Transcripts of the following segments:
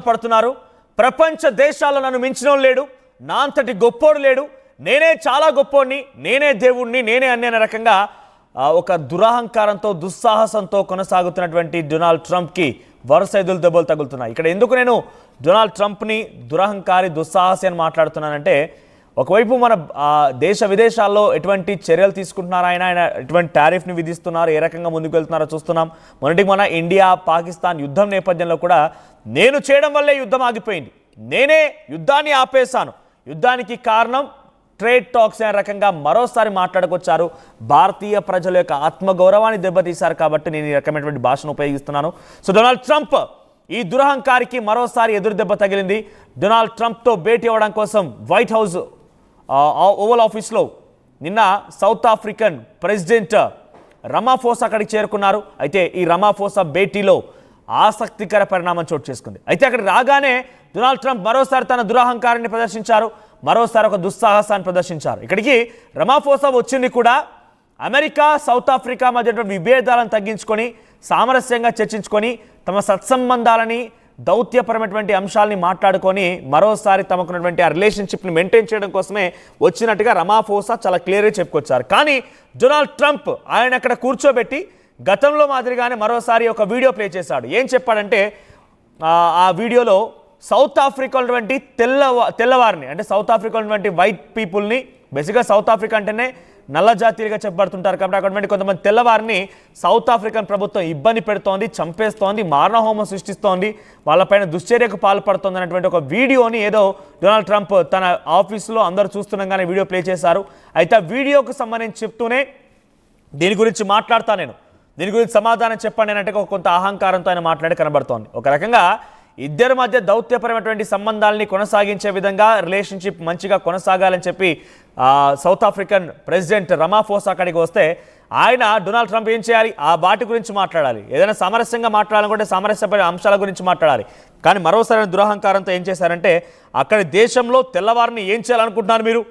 పడుతున్నారు. ప్రపంచ దేశాల్లో నన్ను మించినోడు లేడు, నా అంతటి గొప్పోడు లేడు, నేనే చాలా గొప్పోడిని, నేనే దేవుణ్ణి, నేనే అనే రకంగా ఒక దురహంకారంతో దుస్సాహసంతో కొనసాగుతున్నటువంటి డొనాల్డ్ ట్రంప్కి వరుస ఎదురు దెబ్బలు తగులుతున్నాయి. ఇక్కడ ఎందుకు నేను డొనాల్డ్ ట్రంప్ని దురహంకారి దుస్సాహసి అని మాట్లాడుతున్నానంటే, ఒకవైపు మన దేశ విదేశాల్లో ఎటువంటి చర్యలు తీసుకుంటున్నారు, ఆయన ఎటువంటి టారిఫ్ని విధిస్తున్నారు, ఏ రకంగా ముందుకు వెళ్తున్నారో చూస్తున్నాం. మొన్నటికి మన ఇండియా పాకిస్తాన్ యుద్ధం నేపథ్యంలో కూడా నేను చేయడం వల్లే యుద్ధం ఆగిపోయింది, నేనే యుద్ధాన్ని ఆపేశాను, యుద్ధానికి కారణం ట్రేడ్ టాక్స్ అనే రకంగా మరోసారి మాట్లాడుకొచ్చారు. భారతీయ ప్రజల యొక్క ఆత్మగౌరవాన్ని దెబ్బతీశారు కాబట్టి నేను ఈ రకమైనటువంటి భాషను ఉపయోగిస్తున్నాను. సో డొనాల్డ్ ట్రంప్ ఈ దురహంకారికి మరోసారి ఎదురు దెబ్బ తగిలింది. డొనాల్డ్ ట్రంప్తో భేటీ అవ్వడం కోసం వైట్ హౌస్ ఓవల్ ఆఫీస్లో నిన్న సౌత్ ఆఫ్రికన్ ప్రెసిడెంట్ రమాఫోసా అక్కడికి చేరుకున్నారు. అయితే ఈ రమాఫోసా భేటీలో ఆసక్తికర పరిణామం చోటు చేసుకుంది. అయితే అక్కడికి రాగానే డొనాల్డ్ ట్రంప్ మరోసారి తన దురహంకారాన్ని ప్రదర్శించారు, మరోసారి ఒక దుస్సాహసాన్ని ప్రదర్శించారు. ఇక్కడికి రమాఫోసా వచ్చింది కూడా అమెరికా సౌత్ ఆఫ్రికా మధ్య విభేదాలను తగ్గించుకొని సామరస్యంగా చర్చించుకొని తమ సత్సంబంధాలని దౌత్యపరమైనటువంటి అంశాలని మాట్లాడుకొని మరోసారి తమకున్నటువంటి ఆ రిలేషన్షిప్ని మెయింటైన్ చేయడం కోసమే వచ్చినట్టుగా రమాఫోసా చాలా క్లియర్గా చెప్పుకొచ్చారు. కానీ డొనాల్డ్ ట్రంప్ ఆయన అక్కడ కూర్చోబెట్టి గతంలో మాదిరిగానే మరోసారి ఒక వీడియో ప్లే చేశాడు. ఏం చెప్పాడంటే, ఆ వీడియోలో సౌత్ ఆఫ్రికా ఉన్నటువంటి తెల్లవారిని, అంటే సౌత్ ఆఫ్రికా ఉన్నటువంటి వైట్ పీపుల్ని, బేసిక్గా సౌత్ ఆఫ్రికా అంటేనే నల్ల జాతీయులుగా చెప్పబడుతుంటారు కాబట్టి అక్కడ కొంతమంది తెల్లవారిని సౌత్ ఆఫ్రికన్ ప్రభుత్వం ఇబ్బంది పెడుతోంది, చంపేస్తోంది, మారణహోమం సృష్టిస్తోంది, వాళ్ళపైన దుశ్చర్యకు పాల్పడుతోంది అనేటువంటి ఒక వీడియోని ఏదో డొనాల్డ్ ట్రంప్ తన ఆఫీసులో అందరూ చూస్తుండగానే వీడియో ప్లే చేశారు. అయితే ఆ వీడియోకు సంబంధించి చెప్తూనే దీని గురించి మాట్లాడతా, నేను దీని గురించి సమాధానం చెప్పండి అంటే కొంత అహంకారంతో ఆయన మాట్లాడి కనబడుతోంది. ఒక రకంగా ఇద్దరి మధ్య దౌత్యపరమైనటువంటి సంబంధాలని కొనసాగించే విధంగా రిలేషన్షిప్ మంచిగా కొనసాగాలని చెప్పి సౌత్ ఆఫ్రికన్ ప్రెసిడెంట్ రమాఫోసా అక్కడికి వస్తే ఆయన డొనాల్డ్ ట్రంప్ ఏం చేయాలి, ఆ బాటి గురించి మాట్లాడాలి, ఏదైనా సామరస్యంగా మాట్లాడాలనుకుంటే సామరస్యపై అంశాల గురించి మాట్లాడాలి. కానీ మరోసారి దురహంకారంతో ఏం చేశారంటే, అక్కడి దేశంలో తెల్లవారిని ఏం చేయాలనుకుంటున్నారు మీరు,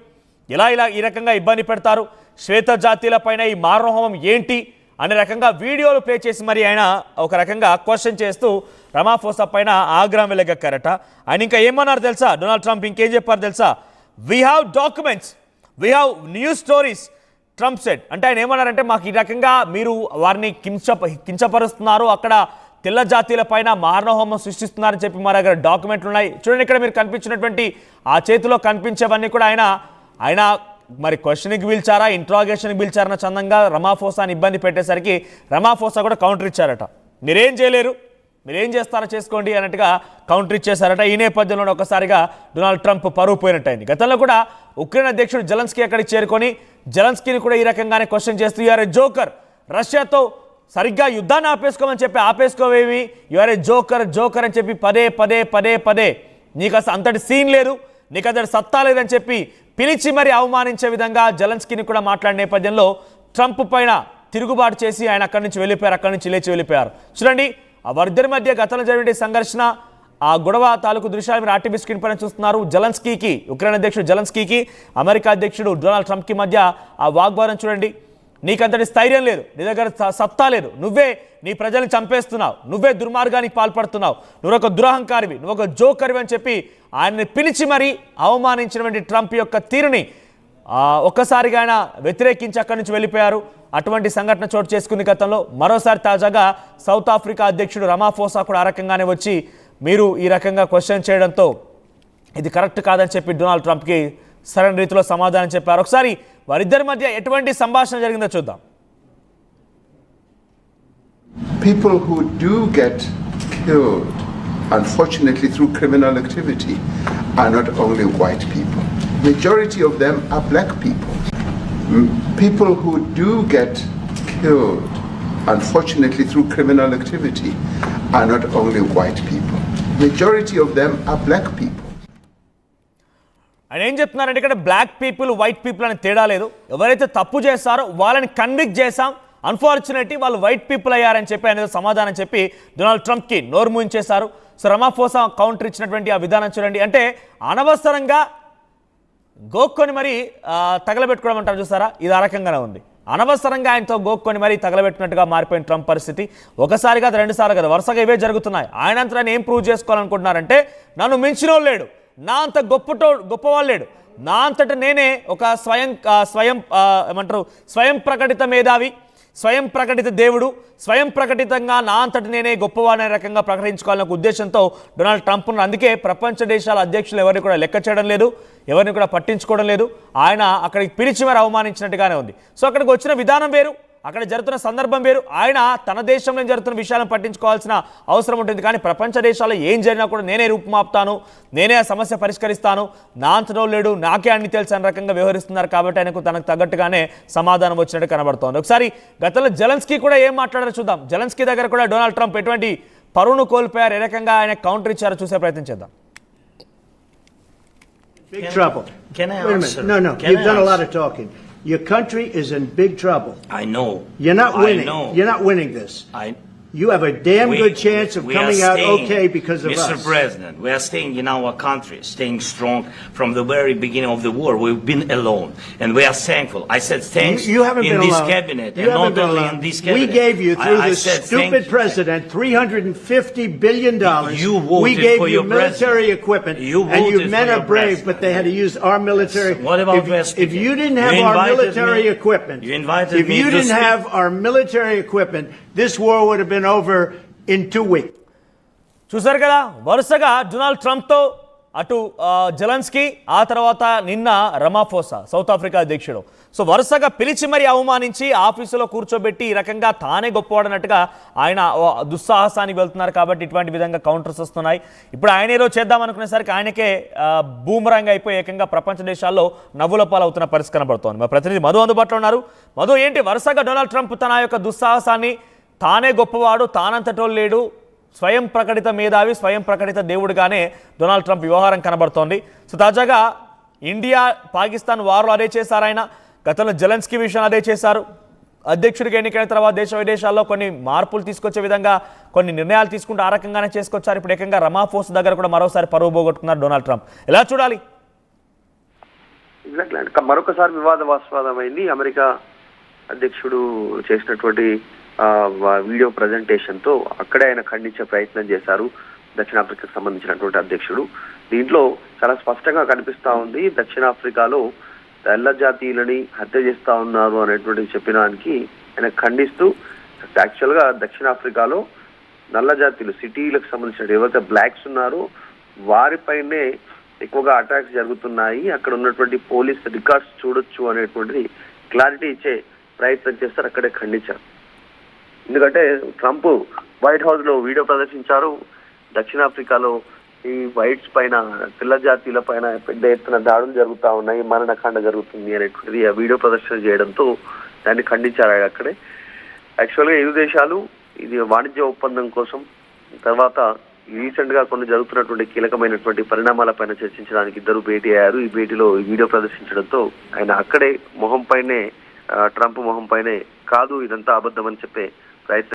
ఇలా ఈ రకంగా ఇబ్బంది పెడతారు, శ్వేత జాతీయులపైన ఈ మారణహోమం ఏంటి అనే రకంగా వీడియోలు ప్లే చేసి మరి ఆయన ఒక రకంగా క్వశ్చన్ చేస్తూ రమాఫోసా పైన ఆగ్రహం వెలగక్కారట. ఆయన ఇంకా ఏమన్నారు తెలుసా, డొనాల్డ్ ట్రంప్ ఇంకేం చెప్పారు తెలుసా, we have documents, we have news stories, Trump said. అంటే ఆయన ఏమన్నారంటే, మాకు ఈ రకంగా మీరు వారిని కించపరుస్తున్నారు, అక్కడ తెల్ల జాతీయుల పైన మారణహోమం సృష్టిస్తున్నారని చెప్పి మా దగ్గర డాక్యుమెంట్లు ఉన్నాయి. చూడండి, ఇక్కడ మీరు కనిపించినటువంటి ఆ చేతిలో కనిపించేవన్నీ కూడా ఆయన మరి క్వశ్చన్కి పిలిచారా, ఇంట్రాగేషన్కి పిలిచారన్న చందంగా రమాఫోసాని ఇబ్బంది పెట్టేసరికి రమాఫోసా కూడా కౌంటర్ ఇచ్చారట. మీరేం చేయలేరు, మీరేం చేస్తారో చేసుకోండి అన్నట్టుగా కౌంటర్ ఇచ్చేశారట. ఈ నేపథ్యంలో ఒకసారిగా డొనాల్డ్ ట్రంప్ పరువు పోయినట్టయింది. గతంలో కూడా ఉక్రెయిన్ అధ్యక్షుడు జెలెన్స్కీ అక్కడికి చేరుకొని జెలెన్స్కీని కూడా ఈ రకంగానే క్వశ్చన్ చేస్తూ, యూఆర్ ఏ జోకర్, రష్యాతో సరిగ్గా యుద్ధాన్ని ఆపేసుకోమని చెప్పి ఆపేసుకోవేమి, యూఆర్ ఏ జోకర్ అని చెప్పి పదే నీకు అసలు అంతటి సీన్ లేదు, నీకు అంతటి సత్తా లేదని చెప్పి పిలిచి మరి అవమానించే విధంగా జెలెన్స్కీని కూడా మాట్లాడే నేపథ్యంలో ట్రంప్ పైన తిరుగుబాటు చేసి ఆయన అక్కడి నుంచి వెళ్ళిపోయారు, అక్కడి నుంచి లేచి వెళ్ళిపోయారు. చూడండి, ఆ వారిద్దరి మధ్య గతంలో జరిగిన సంఘర్షణ, ఆ గొడవ తాలూకు దృశ్యాలు మీరు ఆర్టీవీ స్క్రీన్ పైన చూస్తున్నారు. జెలెన్స్కీకి, ఉక్రెయిన్ అధ్యక్షుడు జెలెన్స్కీకి అమెరికా అధ్యక్షుడు డొనాల్డ్ ట్రంప్కి మధ్య ఆ వాగ్వాదం చూడండి. నీకంతటి స్థైర్యం లేదు, నీ దగ్గర సత్తా లేదు, నువ్వే నీ ప్రజల్ని చంపేస్తున్నావు, నువ్వే దుర్మార్గానికి పాల్పడుతున్నావు, నువ్వు ఒక దురహంకారివి, నువ్వు ఒక జోకర్వి అని చెప్పి ఆయన్ని పిలిచి మరీ అవమానించినటువంటి ట్రంప్ యొక్క తీరుని ఒక్కసారిగా ఆయన వ్యతిరేకించి అక్కడి నుంచి వెళ్ళిపోయారు. అటువంటి సంఘటన చోటు చేసుకుంది గతంలో. మరోసారి తాజాగా సౌత్ ఆఫ్రికా అధ్యక్షుడు రమాఫోసా కూడా ఆ రకంగానే వచ్చి మీరు ఈ రకంగా క్వశ్చన్ చేయడంతో ఇది కరెక్ట్ కాదని చెప్పి డొనాల్డ్ ట్రంప్కి సరైన రీతిలో సమాధానం చెప్పారు. ఒకసారి వారిద్దరి మధ్య ఎటువంటి సంభాషణ జరిగిందో చూద్దాం. People who do get killed, unfortunately through criminal activity, are not only white people. Majority of them are black people. People who do get killed, unfortunately through criminal activity, are not only white people. Majority of them are black people. ఆయన ఏం చెప్తున్నారంటే, ఇక్కడ black people white people అని తేడా లేదు, ఎవరైతే తప్పు చేస్తారో వాళ్ళని కన్విక్ట్ చేశాం, అన్ఫార్చునేట్లీ వాళ్ళు వైట్ పీపుల్ అయ్యారని చెప్పి ఆయన సమాధానం చెప్పి డొనాల్డ్ ట్రంప్కి నోరు మూయించేశారు. సో రమాఫోసా కౌంటర్ ఇచ్చినటువంటి ఆ విధానం చూడండి. అంటే అనవసరంగా గోక్కొని మరి తగలబెట్టుకోవడం అంటారు చూసారా, ఇది ఆ రకంగానే ఉంది. అనవసరంగా ఆయనతో గోక్కొని మరీ తగలబెట్టినట్టుగా మారిపోయిన ట్రంప్ పరిస్థితి. ఒకసారి కాదు, రెండుసార్లు కాదు, వరుసగా ఇవే జరుగుతున్నాయి. ఆయనంతా ఏం ప్రూవ్ చేసుకోవాలనుకుంటున్నారంటే నన్ను మించినోళ్ళు లేడు, నా అంత గొప్పవాళ్ళు లేడు, నా అంతట నేనే ఒక స్వయం ప్రకటిత మేధావి, స్వయం ప్రకటిత దేవుడు, స్వయం ప్రకటితంగా నా అంతటి నేనే గొప్పవాడనే రకంగా ప్రకటించుకోవాలనే ఉద్దేశంతో డొనాల్డ్ ట్రంప్ను అందుకే ప్రపంచ దేశాల అధ్యక్షులు ఎవరిని కూడా లెక్క చేయడం లేదు, ఎవరిని కూడా పట్టించుకోవడం లేదు. ఆయన అక్కడికి పిలిచి మరి అవమానించినట్టుగానే ఉంది. సో అక్కడికి వచ్చిన విధానం వేరు, అక్కడ జరుగుతున్న సందర్భం వేరు. ఆయన తన దేశంలో జరుగుతున్న విషయాలను పట్టించుకోవాల్సిన అవసరం ఉంటుంది. కానీ ప్రపంచ దేశాల్లో ఏం జరిగినా కూడా నేనే రూపుమాపుతాను, నేనే ఆ సమస్య పరిష్కరిస్తాను, నా అంతటో లేడు, నాకే అన్ని తెలుసు అనే రకంగా వ్యవహరిస్తున్నారు. కాబట్టి ఆయనకు తనకు తగ్గట్టుగానే సమాధానం వచ్చినట్టు కనబడుతోంది. ఒకసారి గతంలో జెలెన్స్కీ కూడా ఏం మాట్లాడారో చూద్దాం. జెలెన్స్కీ దగ్గర కూడా డొనాల్డ్ ట్రంప్ ఎటువంటి పరువును కోల్పోయారు, ఏ రకంగా ఆయన కౌంటర్ ఇచ్చారో చూసే ప్రయత్నం చేద్దాం. Big trouble. Can I Wait a answer? minute. No, Can you've I done a lot answer? of talking. Your country is in big trouble. I know. You're not winning. I know. You're not winning this. I. You have a damn good chance of we are coming out staying, okay because of Mr. us. President, we are staying in our country, staying strong from the very beginning of the war. We've been alone, and we are thankful. I said thanks You haven't in been this alone. cabinet, You and haven't not been only alone. in this cabinet. We gave you, through I this said stupid thank you. president, $350 billion. You voted we gave for you your military president. equipment, You and you voted men for are your brave, president. but they had to use our military. What about if, West if you didn't You have our invited military me- equipment, You invited if me you to didn't speak. have our military equipment, this war would have been over in 2 weeks. చూసారు కదా, వరుసగా Donald ట్రంప్తో అటు Zelensky, ఆ తర్వాత నిన్న Ramaphosa south Africa అధ్యక్షుడు. So వరుసగా పిలిచి మరీ అవమానించి ఆఫీసులో కూర్చోబెట్టి ఈ రకంగా తానే గొప్పవాడన్నట్టుగా ఆయన దుస్సాహసానికి వెళ్తున్నారు. కాబట్టి ఇటువంటి విధంగా కౌంటర్స్ వస్తున్నాయి. ఇప్పుడు ఆయన ఏదో చేద్దాం అనుకునేసరికి ఆయనకే బూమరాంగ్ అయిపోయి ఏకంగా ప్రపంచ దేశాల్లో నవ్వుల పాలవుతున్న పరిస్థితి కనబడుతోంది. మా ప్రతినిధి మధు అందుబాటులో ఉన్నారు. మధు, ఏంటి వరుసగా డొనాల్డ్ ట్రంప్ తన యొక్క దుస్సాహసాన్ని, తానే గొప్పవాడు, తానంతటోళ్ళు లేడు, స్వయం ప్రకటిత మేధావి, స్వయం ప్రకటిత దేవుడిగానే డొనాల్డ్ ట్రంప్ వ్యవహారం కనబడుతోంది. సో తాజాగా ఇండియా పాకిస్తాన్ వార్లో అదే చేశారు ఆయన. గతంలో జెలెన్స్కీ విషయం అదే చేశారు. అధ్యక్షుడికి ఎన్నికైన తర్వాత దేశ విదేశాల్లో కొన్ని మార్పులు తీసుకొచ్చే విధంగా కొన్ని నిర్ణయాలు తీసుకుంటూ ఆ రకంగానే చేసుకొచ్చారు. ఇప్పుడు ఏకంగా రమాఫోస్ దగ్గర కూడా మరోసారి పరువు పోగొట్టుకున్నారు డొనాల్డ్ ట్రంప్. ఎలా చూడాలి? ఎగ్జాక్ట్లీ, మరొకసారి వివాదాస్పదమైంది అమెరికా అధ్యక్షుడు చేసినటువంటి వీడియో ప్రజెంటేషన్ తో. అక్కడే ఆయన ఖండించే ప్రయత్నం చేశారు దక్షిణాఫ్రికాకు సంబంధించినటువంటి అధ్యక్షుడు. దీంట్లో చాలా స్పష్టంగా కనిపిస్తా ఉంది, దక్షిణాఫ్రికాలో తెల్ల జాతీయులని హత్య చేస్తా ఉన్నారు అనేటువంటి చెప్పినానికి ఆయన ఖండిస్తూ, యాక్చువల్ గా దక్షిణాఫ్రికాలో నల్ల జాతీయులు, సిటీలకు సంబంధించిన ఎవరైతే బ్లాక్స్ ఉన్నారో వారిపైనే ఎక్కువగా అటాక్స్ జరుగుతున్నాయి, అక్కడ ఉన్నటువంటి పోలీస్ రికార్డ్స్ చూడొచ్చు అనేటువంటిది క్లారిటీ ఇచ్చే ప్రయత్నం చేస్తారు. అక్కడే ఖండించారు. ఎందుకంటే ట్రంప్ వైట్ హౌస్ లో వీడియో ప్రదర్శించారు. దక్షిణాఫ్రికాలో ఈ వైట్స్ పైన, తెల్ల జాతీయుల పైన పెద్ద ఎత్తున దాడులు జరుగుతూ ఉన్నాయి, మరణకాండ జరుగుతుంది అనేటువంటిది ఆ వీడియో ప్రదర్శన చేయడంతో దాన్ని ఖండించారు అక్కడే. యాక్చువల్గా ఇరు దేశాలు ఇది వాణిజ్య ఒప్పందం కోసం, తర్వాత రీసెంట్ గా కొన్ని జరుగుతున్నటువంటి కీలకమైనటువంటి పరిణామాలపైన చర్చించడానికి ఇద్దరు భేటీ అయ్యారు. ఈ భేటీలో ఈ వీడియో ప్రదర్శించడంతో ఆయన అక్కడే మొహం పైనే, ట్రంప్ మొహం పైనే కాదు ఇదంతా అబద్ధం అని చెప్పే ప్రయత్నం